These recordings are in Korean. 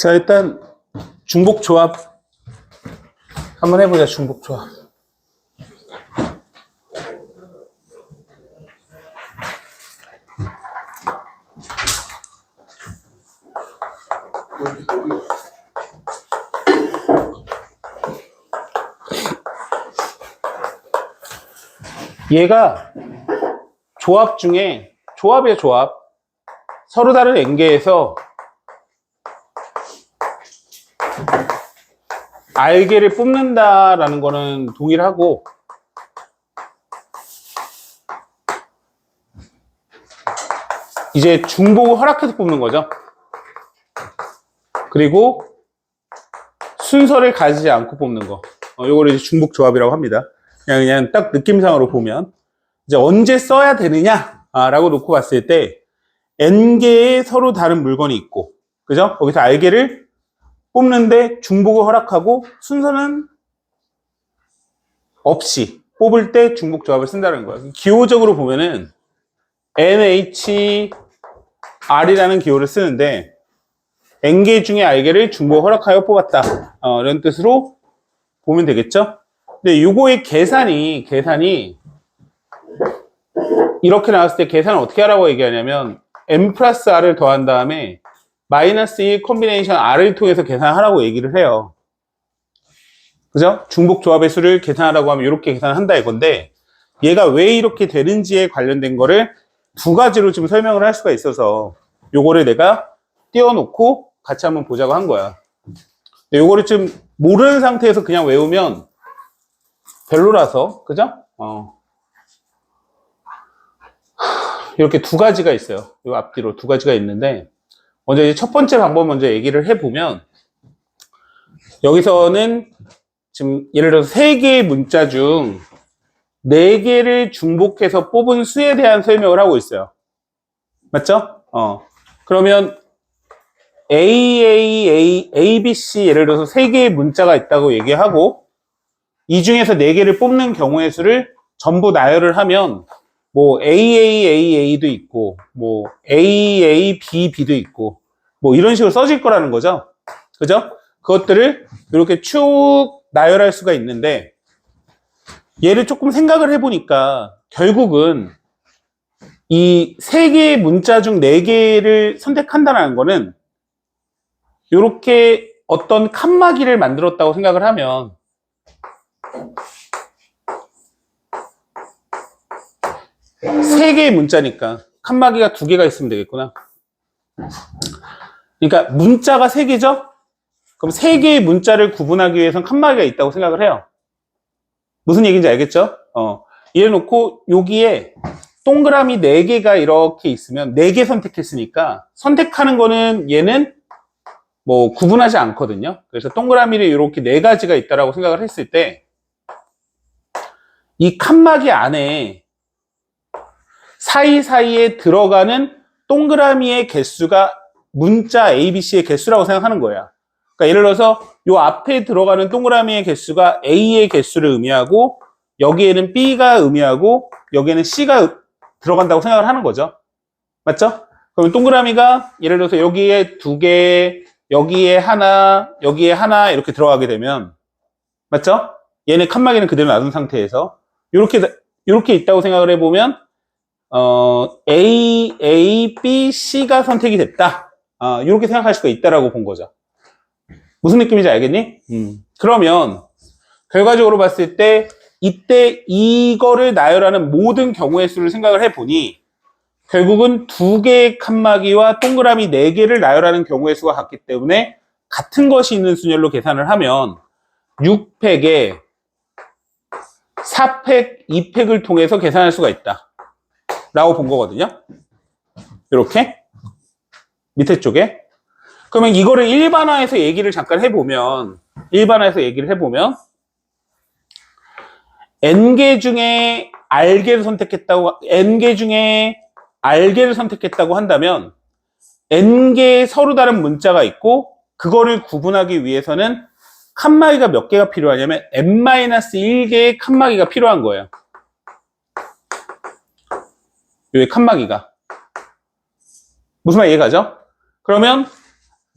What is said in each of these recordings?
자, 일단 중복 조합 한번 해보자. 중복 조합. 얘가 조합 중에 조합이야, 조합. 서로 다른 N개에서 R개를 뽑는다라는 거는 동일하고, 이제 중복을 허락해서 뽑는 거죠. 그리고 순서를 가지지 않고 뽑는 거. 요거를 이제 중복 조합이라고 합니다. 그냥 딱 느낌상으로 보면 이제 언제 써야 되느냐 라고 놓고 봤을 때 N개의 서로 다른 물건이 있고, 그죠? 거기서 R개를 뽑는데 중복을 허락하고 순서는 없이 뽑을 때 중복 조합을 쓴다는 거예요. 기호적으로 보면은 NHR이라는 기호를 쓰는데 N개 중에 R개를 중복 허락하여 뽑았다. 이런 뜻으로 보면 되겠죠? 근데 요거의 계산이 이렇게 나왔을 때 계산을 어떻게 하라고 얘기하냐면 M 플러스 R을 더한 다음에 마이너스 1 콤비네이션 R을 통해서 계산하라고 얘기를 해요. 그죠? 중복 조합의 수를 계산하라고 하면 이렇게 계산을 한다 이건데, 얘가 왜 이렇게 되는지에 관련된 거를 두 가지로 지금 설명을 할 수가 있어서 요거를 내가 띄워놓고 같이 한번 보자고 한 거야. 근데 요거를 좀 모르는 상태에서 그냥 외우면 별로라서, 그죠? 이렇게 두 가지가 있어요. 요 앞뒤로 두 가지가 있는데, 먼저 이제 첫 번째 방법 먼저 얘기를 해보면, 여기서는 지금 예를 들어서 3개의 문자 중 4개를 중복해서 뽑은 수에 대한 설명을 하고 있어요. 맞죠? 그러면 A, B, C 예를 들어서 3개의 문자가 있다고 얘기하고, 이 중에서 4개를 뽑는 경우의 수를 전부 나열을 하면 뭐 AAAA도 있고 뭐 AABB도 있고 뭐 이런 식으로 써질 거라는 거죠. 그죠? 그것들을 이렇게 쭉 나열할 수가 있는데, 얘를 조금 생각을 해보니까 결국은 이 3개의 문자 중 4개를 선택한다는 거는 이렇게 어떤 칸막이를 만들었다고 생각을 하면, 세 개의 문자니까 칸막이가 2개가 있으면 되겠구나. 그러니까 문자가 3개죠? 그럼 3개의 문자를 구분하기 위해서는 칸막이가 있다고 생각을 해요. 무슨 얘기인지 알겠죠? 이래 놓고 여기에 동그라미 4개가 이렇게 있으면 4개 선택했으니까 선택하는 거는 얘는 뭐 구분하지 않거든요. 그래서 동그라미를 이렇게 4가지가 있다라고 생각을 했을 때 이 칸막이 안에 사이사이에 들어가는 동그라미의 개수가 문자 ABC의 개수라고 생각하는 거야. 그러니까 예를 들어서 요 앞에 들어가는 동그라미의 개수가 A의 개수를 의미하고, 여기에는 B가 의미하고, 여기에는 C가 들어간다고 생각을 하는 거죠. 맞죠? 그럼 동그라미가 예를 들어서 여기에 2개, 여기에 하나, 여기에 하나 이렇게 들어가게 되면, 맞죠? 얘네 칸막이는 그대로 놔둔 상태에서 이렇게 있다고 생각을 해보면 A, A, B, C가 선택이 됐다. 이렇게 생각할 수가 있다라고 본 거죠. 무슨 느낌인지 알겠니? 그러면 결과적으로 봤을 때 이때 이거를 나열하는 모든 경우의 수를 생각을 해보니 결국은 2개의 칸막이와 동그라미 4개를 나열하는 경우의 수가 같기 때문에 같은 것이 있는 순열로 계산을 하면 6팩에 4팩, 2팩을 통해서 계산할 수가 있다 라고 본 거거든요. 이렇게 밑에 쪽에. 그러면 이거를 일반화해서 얘기를 잠깐 해보면, N개 중에 R개를 선택했다고 한다면 N개의 서로 다른 문자가 있고, 그거를 구분하기 위해서는 칸막이가 몇 개가 필요하냐면 N-1개의 칸막이가 필요한 거예요. 여기 칸막이가. 무슨 말 이해가죠? 그러면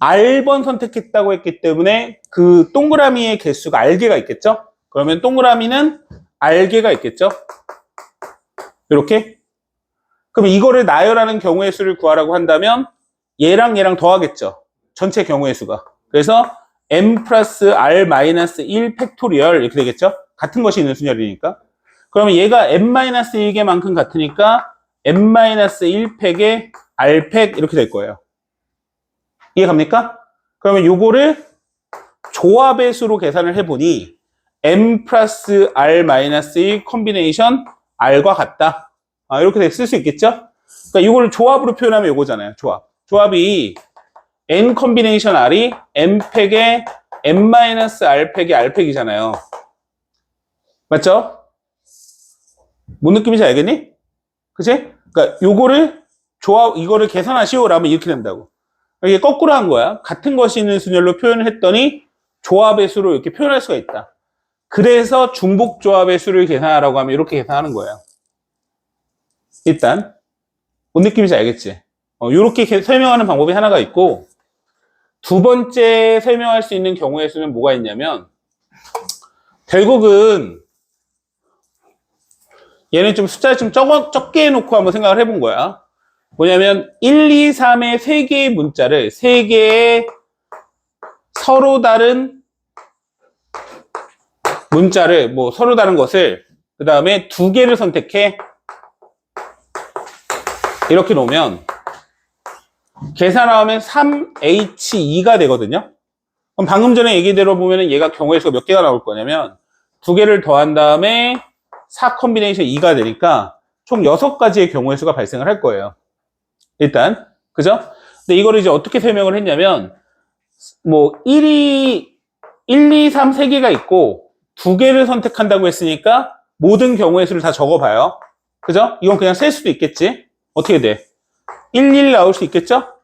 R번 선택했다고 했기 때문에 그 동그라미의 개수가 R개가 있겠죠? 그러면 동그라미는 R개가 있겠죠? 이렇게? 그럼 이거를 나열하는 경우의 수를 구하라고 한다면 얘랑 얘랑 더하겠죠? 전체 경우의 수가. 그래서 m 플러스 r 마이너스 1 팩토리얼 이렇게 되겠죠? 같은 것이 있는 순열이니까. 그러면 얘가 m-1개만큼 같으니까 m-1팩에 r팩 이렇게 될 거예요. 이해 갑니까? 그러면 요거를 조합의 수로 계산을 해보니 m 플러스 r 마이너스 1 콤비네이션 r과 같다. 이렇게 쓸 수 있겠죠? 그러니까 이거를 조합으로 표현하면 요거잖아요. 조합. 조합이 n 콤비네이션 r이 m팩에 m-r팩이 r팩이잖아요. 맞죠? 뭔 느낌인지 알겠니? 그치? 그러니까 요거를 이거를 계산하시오라면 이렇게 된다고. 이게 거꾸로 한 거야. 같은 것이 있는 순열로 표현을 했더니 조합의 수로 이렇게 표현할 수가 있다. 그래서 중복 조합의 수를 계산하라고 하면 이렇게 계산하는 거예요. 일단 뭔 느낌인지 알겠지? 이렇게 설명하는 방법이 하나가 있고, 두 번째 설명할 수 있는 경우의 수는 뭐가 있냐면, 결국은 얘는 좀 숫자를 좀 적게 해놓고 한번 생각을 해본 거야. 뭐냐면 1, 2, 3의 3개의 문자를 3개의 서로 다른 문자를 서로 다른 것을 그 다음에 2개를 선택해 이렇게 놓으면 계산하면 3H2가 되거든요. 그럼 방금 전에 얘기 들어보면 얘가 경우의 수가 몇 개가 나올 거냐면 2개를 더한 다음에 4 콤비네이션 2가 되니까 총 6가지의 경우의 수가 발생을 할 거예요. 일단, 그죠? 근데 이거를 이제 어떻게 설명을 했냐면, 1, 2, 3, 3개가 있고, 2개를 선택한다고 했으니까, 모든 경우의 수를 다 적어봐요. 그죠? 이건 그냥 셀 수도 있겠지? 어떻게 돼? 1, 1 나올 수 있겠죠?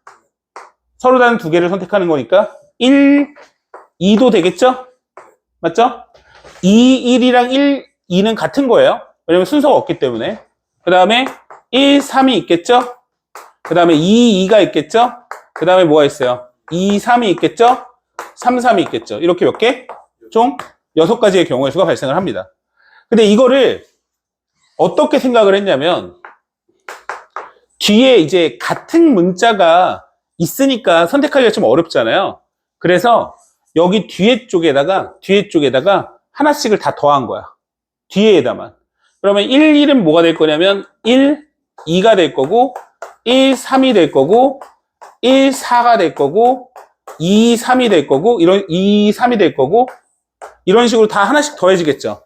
서로 다른 2개를 선택하는 거니까, 1, 2도 되겠죠? 맞죠? 2, 1이랑 1, 2는 같은 거예요. 왜냐면 순서가 없기 때문에. 그 다음에 1, 3이 있겠죠? 그 다음에 2, 2가 있겠죠? 그 다음에 뭐가 있어요? 2, 3이 있겠죠? 3, 3이 있겠죠? 이렇게 몇 개? 총 6가지의 경우의 수가 발생을 합니다. 근데 이거를 어떻게 생각을 했냐면, 뒤에 이제 같은 문자가 있으니까 선택하기가 좀 어렵잖아요. 그래서 여기 뒤에 쪽에다가 하나씩을 다 더한 거야. 뒤에다만. 그러면 1, 1은 뭐가 될 거냐면 1, 2가 될 거고 1, 3이 될 거고 1, 4가 될 거고 2, 3이 될 거고 2, 3이 될 거고 이런 식으로 다 하나씩 더해지겠죠.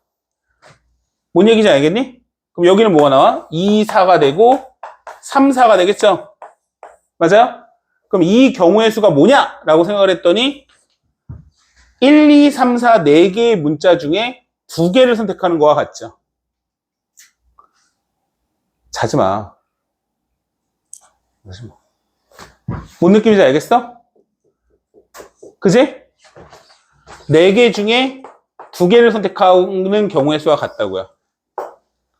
뭔 얘기인지 알겠니? 그럼 여기는 뭐가 나와? 2, 4가 되고 3, 4가 되겠죠? 맞아요? 그럼 이 경우의 수가 뭐냐라고 생각을 했더니 1, 2, 3, 4, 4개의 문자 중에 2개를 선택하는 거와 같죠. 자지 마. 뭔 느낌인지 알겠어? 그지? 4개 중에 2개를 선택하는 경우의 수와 같다고요.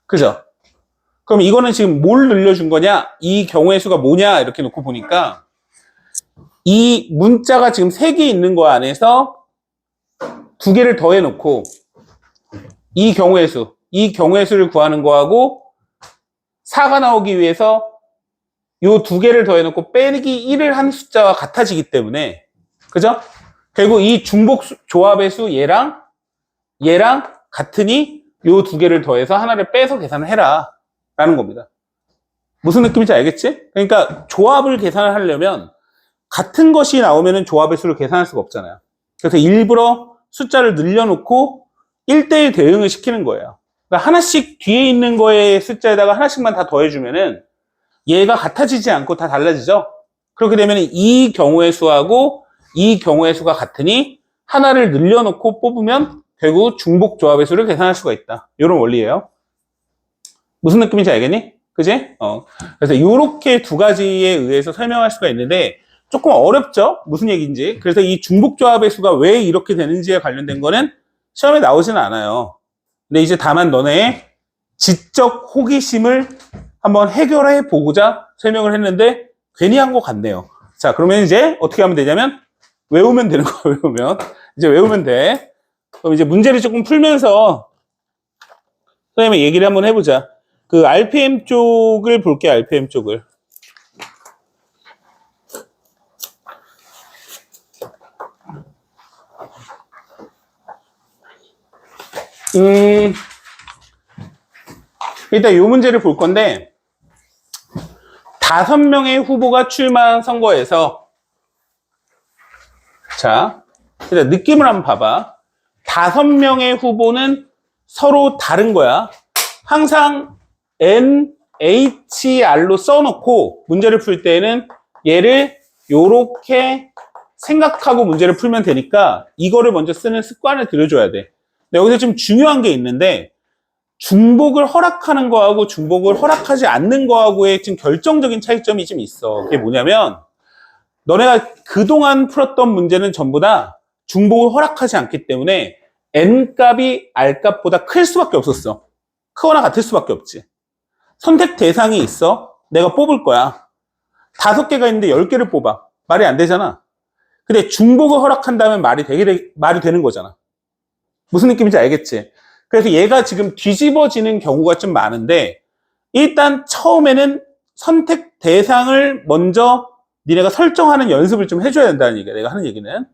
그죠? 그럼 이거는 지금 뭘 늘려준 거냐? 이 경우의 수가 뭐냐? 이렇게 놓고 보니까 이 문자가 지금 3개 있는 거 안에서 2개를 더해 놓고 이 경우의 수를 구하는 거하고 4가 나오기 위해서 요 2개를 더해놓고 빼기 1을 한 숫자와 같아지기 때문에, 그죠? 결국 이 중복 조합의 수 얘랑 같으니 요 2개를 더해서 하나를 빼서 계산을 해라 라는 겁니다. 무슨 느낌인지 알겠지? 그러니까 조합을 계산을 하려면 같은 것이 나오면 조합의 수를 계산할 수가 없잖아요. 그래서 일부러 숫자를 늘려놓고 1대1 대응을 시키는 거예요. 그러니까 하나씩 뒤에 있는 거의 숫자에다가 하나씩만 다 더해주면은 얘가 같아지지 않고 다 달라지죠? 그렇게 되면 이 경우의 수하고 이 경우의 수가 같으니 하나를 늘려놓고 뽑으면 결국 중복 조합의 수를 계산할 수가 있다. 이런 원리예요. 무슨 느낌인지 알겠니? 그지? 그래서 이렇게 2가지에 의해서 설명할 수가 있는데 조금 어렵죠? 무슨 얘기인지. 그래서 이 중복 조합의 수가 왜 이렇게 되는지에 관련된 거는 시험에 나오지는 않아요. 근데 이제 다만 너네의 지적 호기심을 한번 해결해 보고자 설명을 했는데 괜히 한 것 같네요. 자, 그러면 이제 어떻게 하면 되냐면 외우면 되는 거야. 외우면 이제 외우면 돼. 그럼 이제 문제를 조금 풀면서 선생님이 얘기를 한번 해보자. 그 RPM 쪽을 볼게. RPM 쪽을. 일단 이 문제를 볼 건데 5명의 후보가 출마한 선거에서 자, 일단 느낌을 한번 봐봐. 5명의 후보는 서로 다른 거야. 항상 NHR로 써놓고 문제를 풀 때는 얘를 요렇게 생각하고 문제를 풀면 되니까 이거를 먼저 쓰는 습관을 들여줘야 돼. 근데 여기서 좀 중요한 게 있는데 중복을 허락하는 거하고 중복을 허락하지 않는 거하고의 지금 결정적인 차이점이 좀 있어. 그게 뭐냐면 너네가 그동안 풀었던 문제는 전부 다 중복을 허락하지 않기 때문에 N값이 R값보다 클 수밖에 없었어. 크거나 같을 수밖에 없지. 선택 대상이 있어. 내가 뽑을 거야. 5개가 있는데 10개를 뽑아. 말이 안 되잖아. 근데 중복을 허락한다면 말이 되는 거잖아. 무슨 느낌인지 알겠지? 그래서 얘가 지금 뒤집어지는 경우가 좀 많은데 일단 처음에는 선택 대상을 먼저 니네가 설정하는 연습을 좀 해줘야 된다는 얘기야. 내가 하는 얘기는.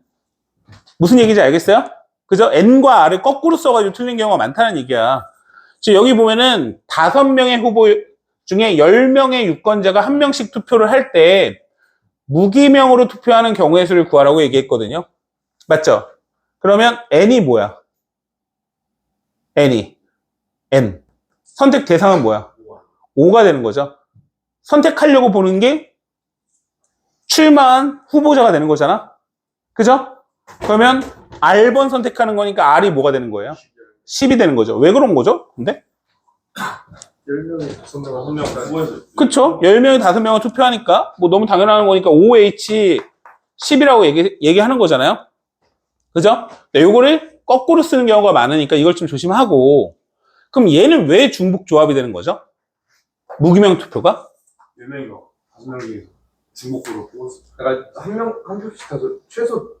무슨 얘기인지 알겠어요? 그죠? N과 R을 거꾸로 써가지고 틀린 경우가 많다는 얘기야. 지금 여기 보면은 5명의 후보 중에 10명의 유권자가 1명씩 투표를 할 때 무기명으로 투표하는 경우의 수를 구하라고 얘기했거든요. 맞죠? 그러면 N이 뭐야? N. 선택 대상은 뭐야? 5가 되는 거죠. 선택하려고 보는 게 출마한 후보자가 되는 거잖아. 그죠? 그러면 R번 선택하는 거니까 R이 뭐가 되는 거예요? 10이 되는 거죠. 왜 그런 거죠? 근데? 10명이 5명 1명까지. 그쵸? 10명이 5명을 투표하니까 뭐 너무 당연한 거니까 OH 10이라고 얘기하는 거잖아요. 그죠? 네, 요거를 거꾸로 쓰는 경우가 많으니까 이걸 좀 조심하고. 그럼 얘는 왜 중복 조합이 되는 거죠? 무기명 투표가? 4명이가 5명이 중복으로 뽑았어. 그러니까 한 표씩 다 최소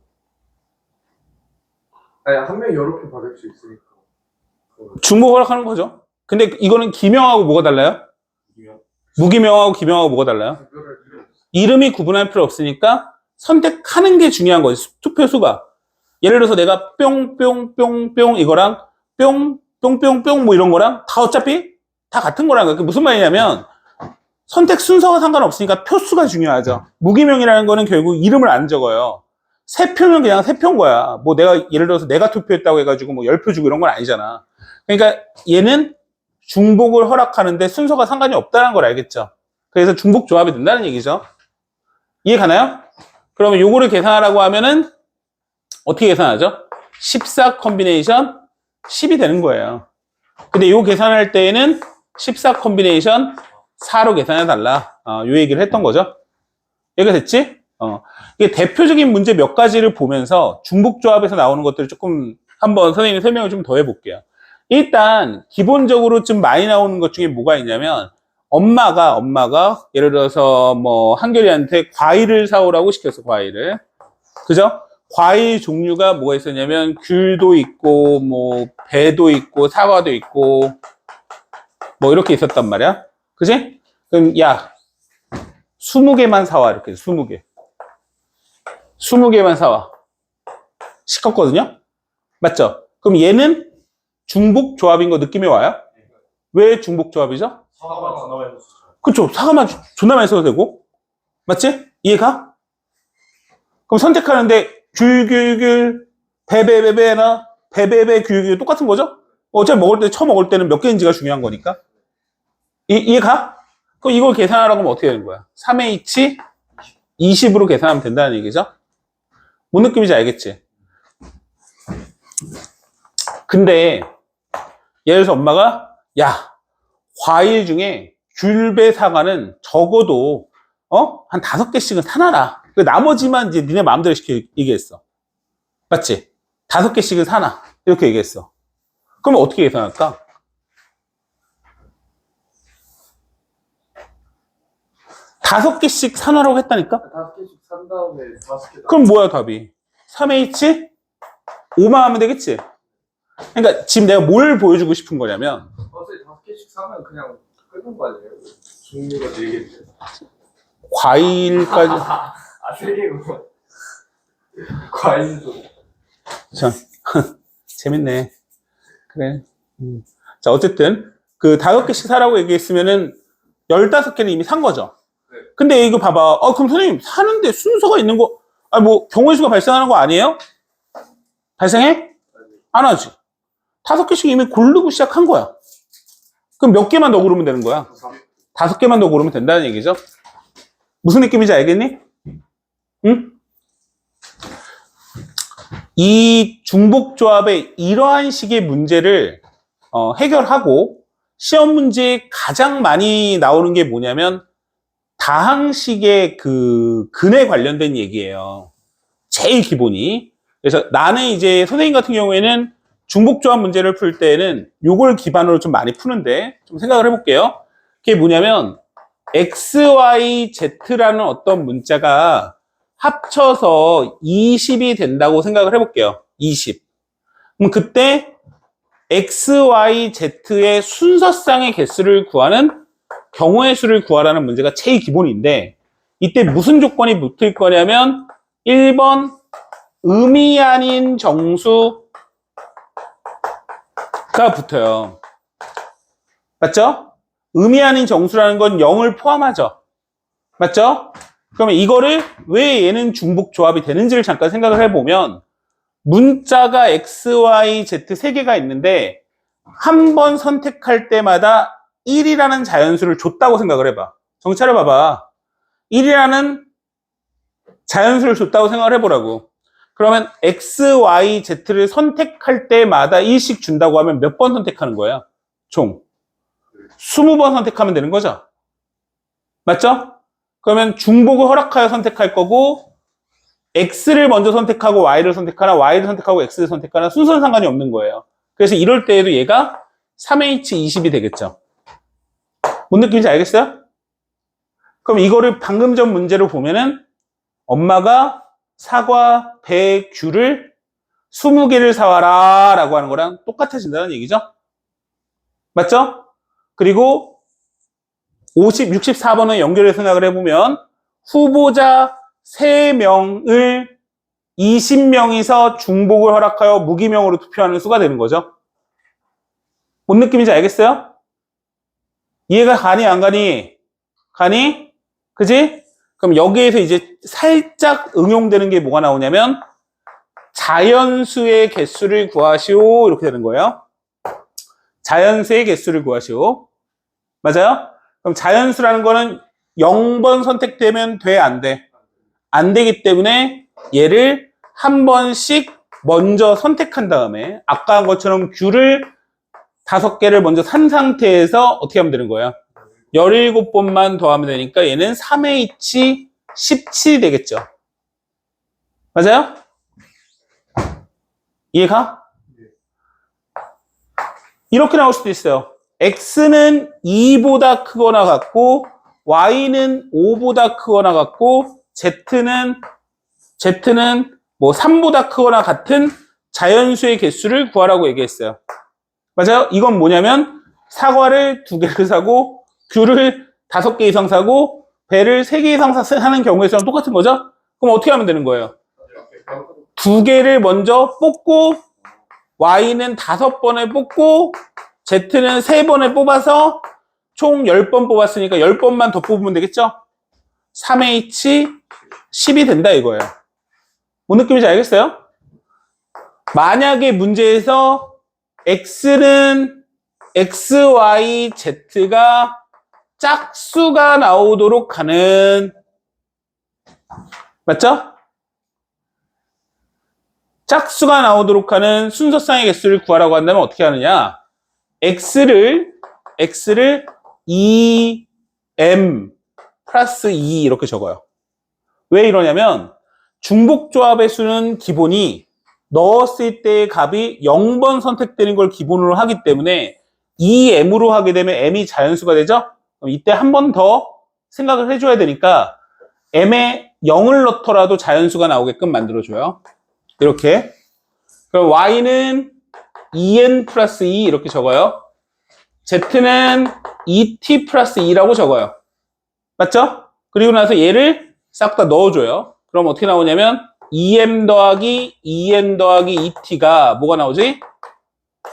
아니 한 명이 여러 표 받을 수 있으니까. 중복을 하는 거죠. 근데 이거는 기명하고 뭐가 달라요? 무기명하고 기명하고 뭐가 달라요? 이름이 구분할 필요 없으니까 선택하는 게 중요한 거지. 투표 수가. 예를 들어서 내가 뿅뿅뿅뿅 이거랑 뿅뿅뿅뿅 뭐 이런 거랑 다 어차피 다 같은 거라는 거야. 그게 무슨 말이냐면 선택 순서가 상관없으니까 표수가 중요하죠. 무기명이라는 거는 결국 이름을 안 적어요. 3표면 그냥 3표인 거야. 뭐 내가 예를 들어서 내가 투표했다고 해가지고 뭐 10표 주고 이런 건 아니잖아. 그러니까 얘는 중복을 허락하는데 순서가 상관이 없다는 걸 알겠죠. 그래서 중복 조합이 된다는 얘기죠. 이해 가나요? 그러면 요거를 계산하라고 하면은 어떻게 계산하죠? 14 컨비네이션 10이 되는 거예요. 근데 요 계산할 때에는 14 컨비네이션 4로 계산해 달라. 요 얘기를 했던 거죠. 여기가 됐지? 이게 대표적인 문제 몇 가지를 보면서 중복 조합에서 나오는 것들을 조금 한번 선생님이 설명을 좀 더 해볼게요. 일단 기본적으로 좀 많이 나오는 것 중에 뭐가 있냐면 엄마가 예를 들어서 뭐 한결이한테 과일을 사오라고 시켰어. 과일을. 그죠? 과일 종류가 뭐가 있었냐면 귤도 있고 뭐 배도 있고 사과도 있고 뭐 이렇게 있었단 말이야. 그지? 그럼 야 20개만 사와. 이렇게 20개 20개만 사와 시켰거든요. 맞죠? 그럼 얘는 중복 조합인 거 느낌이 와요? 왜 중복 조합이죠? 사과만 존나 많이 넣었어. 그쵸. 사과만 존나 많이 써도 되고. 맞지? 이해가? 그럼 선택하는데 귤 배배배배나 배배배 귤 똑같은 거죠? 어차피 처음 먹을 때는 몇 개인지가 중요한 거니까. 이해가? 그럼 이걸 계산하라고 하면 어떻게 되는 거야? 3H 20으로 계산하면 된다는 얘기죠? 뭔 느낌인지 알겠지? 근데 예를 들어서 엄마가 야 과일 중에 귤배 사과는 적어도 한 5개씩은 사놔라. 나머지만 이제 니네 마음대로 얘기했어. 맞지? 5개씩은 사놔. 이렇게 얘기했어. 그러면 어떻게 계산할까? 5개씩 산화라고 했다니까? 5개씩 산 다음에 5개. 그럼 뭐야, 답이? 3H? 5만 하면 되겠지? 그러니까 지금 내가 뭘 보여주고 싶은 거냐면, 어제 5개씩 사면 그냥 끊는 거 아니에요? 종류가 4개인데. 과일까지. 3개구나. 과일도. 자, 재밌네. 그래. 자, 어쨌든, 그 5개씩 사라고 얘기했으면은 15개는 이미 산 거죠. 네. 근데 이거 봐봐. 그럼 선생님, 사는데 순서가 있는 거, 뭐, 경우의 수가 발생하는 거 아니에요? 발생해? 안 하지. 5개씩 이미 고르고 시작한 거야. 그럼 몇 개만 더 고르면 되는 거야? 5개만 더 고르면 된다는 얘기죠. 무슨 느낌인지 알겠니? 응? 이 중복조합의 이러한 식의 문제를 해결하고 시험 문제에 가장 많이 나오는 게 뭐냐면 다항식의 그 근에 관련된 얘기예요. 제일 기본이. 그래서 나는 이제 선생님 같은 경우에는 중복조합 문제를 풀 때는 요걸 기반으로 좀 많이 푸는데 좀 생각을 해볼게요. 그게 뭐냐면 x, y, z라는 어떤 문자가 합쳐서 20이 된다고 생각을 해볼게요. 20. 그럼 그때 x, y, z의 순서상의 개수를 구하는 경우의 수를 구하라는 문제가 제일 기본인데 이때 무슨 조건이 붙을 거냐면 1번 의미 아닌 정수가 붙어요. 맞죠? 의미 아닌 정수라는 건 0을 포함하죠. 맞죠? 그러면 이거를 왜 얘는 중복 조합이 되는지를 잠깐 생각을 해보면 문자가 x, y, z 3개가 있는데 한 번 선택할 때마다 1이라는 자연수를 줬다고 생각을 해봐. 정신 차려봐봐. 1이라는 자연수를 줬다고 생각을 해보라고. 그러면 x, y, z를 선택할 때마다 1씩 준다고 하면 몇 번 선택하는 거예요? 총 20번 선택하면 되는 거죠. 맞죠? 그러면 중복을 허락하여 선택할 거고 x를 먼저 선택하고 y를 선택하나 y를 선택하고 x를 선택하나 순서는 상관이 없는 거예요. 그래서 이럴 때에도 얘가 3h20이 되겠죠. 뭔 느낌인지 알겠어요? 그럼 이거를 방금 전 문제로 보면은 엄마가 사과, 배, 귤을 20개를 사와라 라고 하는 거랑 똑같아진다는 얘기죠. 맞죠? 그리고 64번을 연결해서 생각을 해보면 후보자 3명을 20명이서 중복을 허락하여 무기명으로 투표하는 수가 되는 거죠. 뭔 느낌인지 알겠어요? 이해가 가니 안 가니? 가니? 그지? 그럼 여기에서 이제 살짝 응용되는 게 뭐가 나오냐면 자연수의 개수를 구하시오 이렇게 되는 거예요. 자연수의 개수를 구하시오. 맞아요? 그럼 자연수라는 거는 0번 선택되면 돼, 안 돼? 안 되기 때문에 얘를 한 번씩 먼저 선택한 다음에 아까 한 것처럼 귤을 5개를 먼저 산 상태에서 어떻게 하면 되는 거예요? 17번만 더하면 되니까 얘는 3H17이 되겠죠. 맞아요? 이해가? 이렇게 나올 수도 있어요. X는 2보다 크거나 같고 Y는 5보다 크거나 같고 Z는 뭐 3보다 크거나 같은 자연수의 개수를 구하라고 얘기했어요. 맞아요? 이건 뭐냐면 사과를 2개를 사고 귤을 5개 이상 사고 배를 3개 이상 사는 경우에 랑 똑같은 거죠? 그럼 어떻게 하면 되는 거예요? 2개를 먼저 뽑고 Y는 5번을 뽑고 Z는 3번을 뽑아서 총 10번 뽑았으니까 10번만 더 뽑으면 되겠죠? 3H10이 된다 이거예요. 뭔 느낌인지 알겠어요? 만약에 문제에서 X는 X, Y, Z가 짝수가 나오도록 하는 맞죠? 짝수가 나오도록 하는 순서상의 개수를 구하라고 한다면 어떻게 하느냐? X를 2M 플러스 2 이렇게 적어요. 왜 이러냐면 중복조합의 수는 기본이 넣었을 때의 값이 0번 선택되는 걸 기본으로 하기 때문에 2M으로 하게 되면 M이 자연수가 되죠? 그럼 이때 한 번 더 생각을 해줘야 되니까 m에 0을 넣더라도 자연수가 나오게끔 만들어줘요. 이렇게. 그럼 y는 2n 플러스 2 이렇게 적어요. z는 2t 플러스 2라고 적어요. 맞죠? 그리고 나서 얘를 싹 다 넣어줘요. 그럼 어떻게 나오냐면 2m 더하기 2n 더하기 2t가 뭐가 나오지?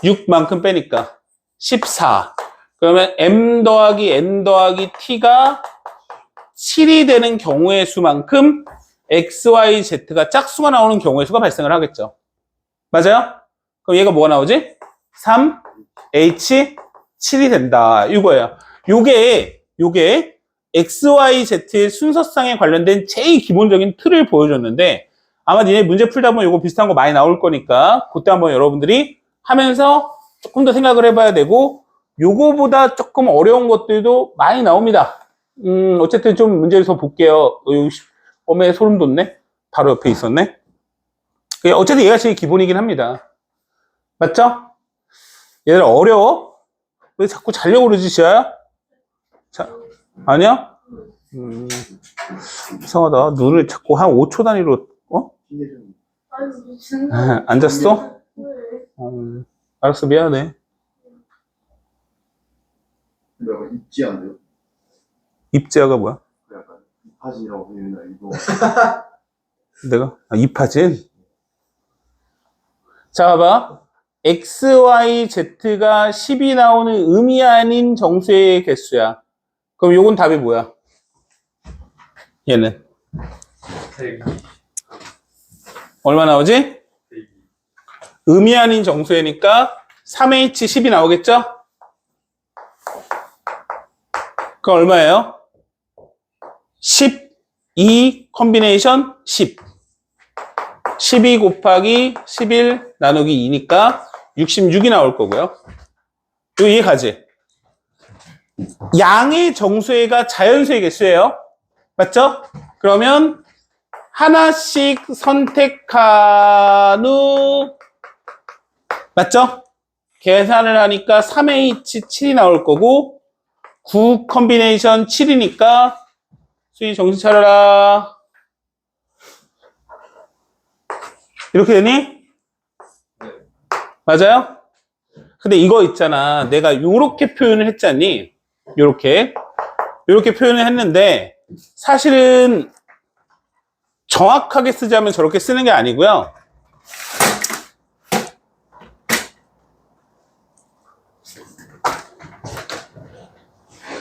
6만큼 빼니까 14. 그러면 m 더하기 n 더하기 t가 7이 되는 경우의 수만큼 x, y, z가 짝수가 나오는 경우의 수가 발생을 하겠죠. 맞아요? 그럼 얘가 뭐가 나오지? 3, h, 7이 된다. 이거예요. 요게 x, y, z의 순서상에 관련된 제일 기본적인 틀을 보여줬는데 아마 니네 문제 풀다 보면 이거 비슷한 거 많이 나올 거니까 그때 한번 여러분들이 하면서 조금 더 생각을 해봐야 되고 요거보다 조금 어려운 것들도 많이 나옵니다. 어쨌든 좀 문제를 더 볼게요. 어메 소름 돋네. 바로 옆에 있었네. 어쨌든 얘가 제일 기본이긴 합니다. 맞죠? 얘들 어려워? 왜 자꾸 자려고 그러지, 지아야? 자, 아니야? 이상하다. 눈을 자꾸 한 5초 단위로, 앉았어? 알았어, 미안해. 내가 입지한데요? 입지아가 뭐야? 약간 입하진이라고 불리는 이거. 내가? 입하진? 자, 봐봐. x, y, z가 10이 나오는 의미 아닌 정수의 개수야. 그럼 요건 답이 뭐야? 얘는. 얼마 나오지? 의미 아닌 정수회니까 3h 10이 나오겠죠? 그럼 얼마예요? 12 컨비네이션 10. 12 곱하기 11 나누기 2니까 66이 나올 거고요. 이거 이해가지? 양의 정수회가 자연수의 개수예요. 맞죠? 그러면 하나씩 선택한 후 맞죠? 계산을 하니까 3h 7이 나올 거고 9 컨비네이션 7이니까 수희 정신 차려라. 이렇게 되니? 맞아요? 근데 이거 있잖아. 내가 요렇게 표현을 했잖니? 요렇게 표현을 했는데 사실은 정확하게 쓰자면 저렇게 쓰는 게 아니고요.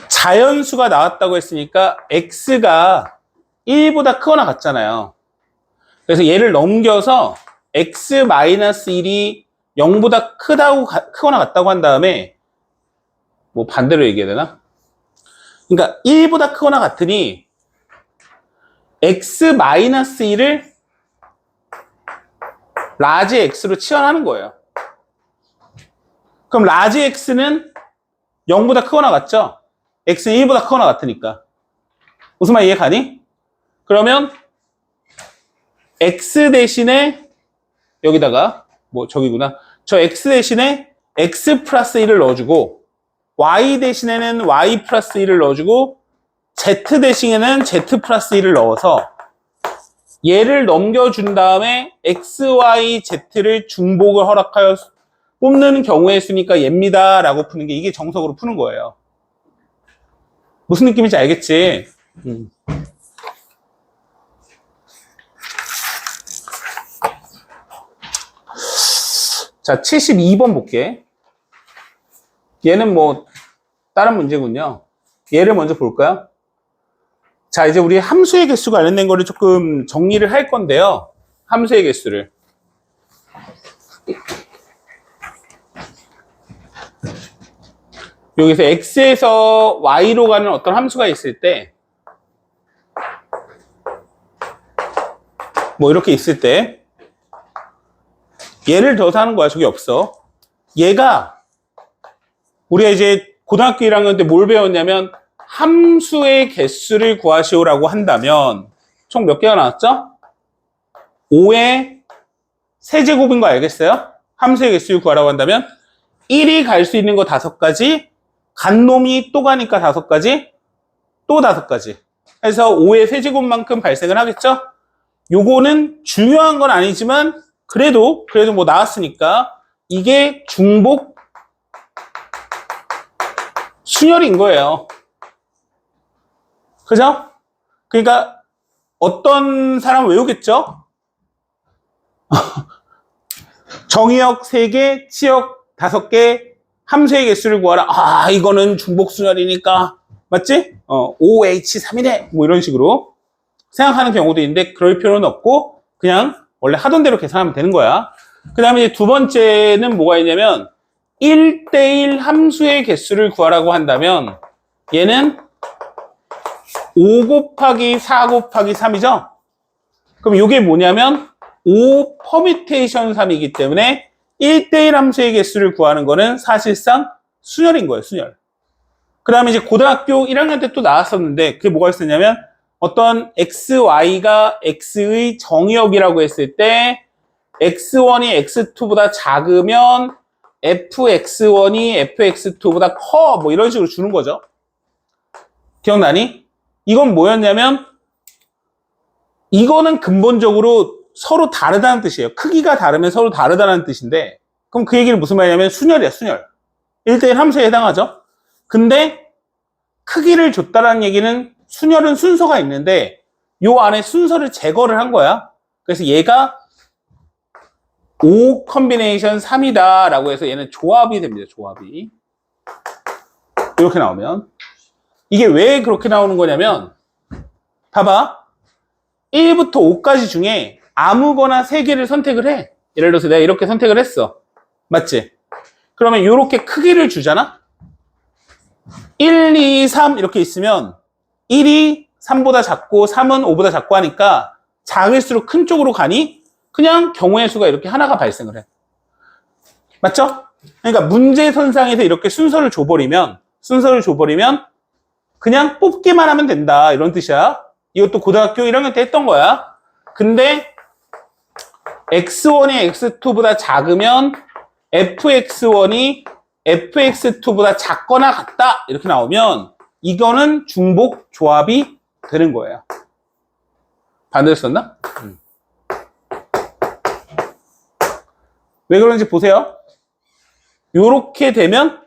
자연수가 나왔다고 했으니까 x가 1보다 크거나 같잖아요. 그래서 얘를 넘겨서 x-1이 0보다 크거나 같다고 한 다음에 뭐 반대로 얘기해야 되나? 그러니까 1보다 크거나 같으니 x-1을 라지 x로 치환하는 거예요. 그럼 라지 x는 0보다 크거나 같죠? x는 1보다 크거나 같으니까. 무슨 말 이해 가니? 그러면 x 대신에 여기다가 뭐 저기구나. 저 x 대신에 x 플러스 1을 넣어주고 y 대신에는 y 플러스 1을 넣어주고 z 대신에는 z 플러스 1을 넣어서 얘를 넘겨준 다음에 x, y, z를 중복을 허락하여 뽑는 경우의 수니까 얘입니다 라고 푸는 게 이게 정석으로 푸는 거예요. 무슨 느낌인지 알겠지? 자, 72번 볼게. 얘는 뭐 다른 문제군요. 얘를 먼저 볼까요? 자, 이제 우리 함수의 개수 관련된 거를 조금 정리를 할 건데요. 함수의 개수를. 여기서 x에서 y로 가는 어떤 함수가 있을 때 뭐 이렇게 있을 때 예를 들어서 하는 거야. 저기 없어. 얘가 우리가 이제 고등학교 1학년 때 뭘 배웠냐면 함수의 개수를 구하시오라고 한다면 총 몇 개가 나왔죠? 5의 세제곱인 거 알겠어요? 함수의 개수를 구하라고 한다면 1이 갈 수 있는 거 5가지, 간 놈이 또 가니까 5가지, 또 5가지. 그래서 5의 세제곱만큼 발생을 하겠죠? 요거는 중요한 건 아니지만 그래도 뭐 나왔으니까 이게 중복 순열인 거예요. 그죠? 그러니까 어떤 사람 외우겠죠? 정의역 3개, 치역 5개, 함수의 개수를 구하라. 아, 이거는 중복순열이니까. 맞지? 5H3이네. 뭐 이런 식으로 생각하는 경우도 있는데 그럴 필요는 없고 그냥 원래 하던 대로 계산하면 되는 거야. 그 다음에 이제 두 번째는 뭐가 있냐면 1대1 함수의 개수를 구하라고 한다면 얘는 5 곱하기 4 곱하기 3이죠? 그럼 이게 뭐냐면 5 퍼뮤테이션 3이기 때문에 1대1 함수의 개수를 구하는 거는 사실상 순열인 거예요, 순열. 그 다음에 이제 고등학교 1학년 때 또 나왔었는데 그게 뭐가 있었냐면 어떤 XY가 X의 정의역이라고 했을 때 X1이 X2보다 작으면 FX1이 FX2보다 커 뭐 이런 식으로 주는 거죠. 기억나니? 이건 뭐였냐면 이거는 근본적으로 서로 다르다는 뜻이에요. 크기가 다르면 서로 다르다는 뜻인데 그럼 그 얘기는 무슨 말이냐면 순열이야, 순열. 1대1 함수에 해당하죠. 근데 크기를 줬다라는 얘기는 순열은 순서가 있는데 요 안에 순서를 제거를 한 거야. 그래서 얘가 5 컨비네이션 3이다 라고 해서 얘는 조합이 됩니다. 조합이. 이렇게 나오면 이게 왜 그렇게 나오는 거냐면 봐봐. 1부터 5까지 중에 아무거나 3개를 선택을 해. 예를 들어서 내가 이렇게 선택을 했어. 맞지? 그러면 이렇게 크기를 주잖아? 1, 2, 3 이렇게 있으면 1이 3보다 작고 3은 5보다 작고 하니까 작을수록 큰 쪽으로 가니 그냥 경우의 수가 이렇게 하나가 발생을 해. 맞죠? 그러니까 문제선상에서 이렇게 순서를 줘버리면 그냥 뽑기만 하면 된다 이런 뜻이야. 이것도 고등학교 1학년 때 했던 거야. 근데 X1이 X2보다 작으면 FX1이 FX2보다 작거나 같다 이렇게 나오면 이거는 중복 조합이 되는 거예요. 반대로 썼나? 왜 그런지 보세요. 요렇게 되면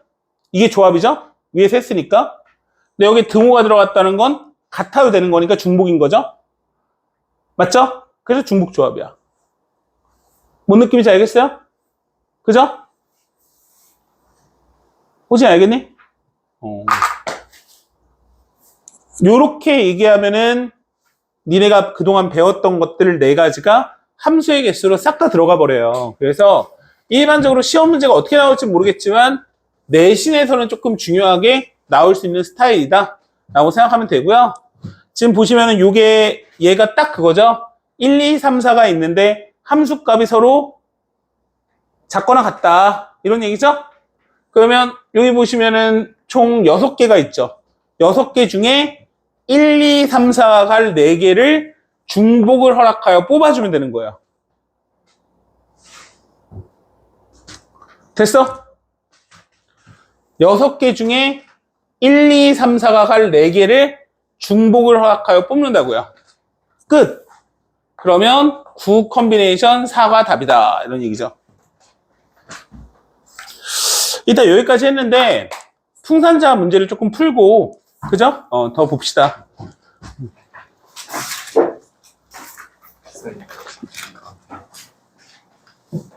이게 조합이죠? 위에서 했으니까. 근데 여기 등호가 들어갔다는 건 같아도 되는 거니까 중복인 거죠? 맞죠? 그래서 중복 조합이야. 뭔 느낌인지 알겠어요? 그죠? 호진이 알겠니? 요렇게 얘기하면은 니네가 그동안 배웠던 것들 4가지가 함수의 개수로 싹 다 들어가 버려요. 그래서 일반적으로 시험 문제가 어떻게 나올지 모르겠지만 내신에서는 조금 중요하게 나올 수 있는 스타일이다 라고 생각하면 되고요. 지금 보시면은 요게 얘가 딱 그거죠. 1, 2, 3, 4가 있는데 함수값이 서로 작거나 같다 이런 얘기죠. 그러면 여기 보시면은 총 6개가 있죠. 6개 중에 1, 2, 3, 4가 갈 4개를 중복을 허락하여 뽑아주면 되는 거예요. 됐어? 6개 중에 1, 2, 3, 4가 갈 4개를 중복을 허락하여 뽑는다고요. 끝! 그러면 9 컨비네이션 4가 답이다. 이런 얘기죠. 일단 여기까지 했는데 풍산자 문제를 조금 풀고 그죠? 더 봅시다.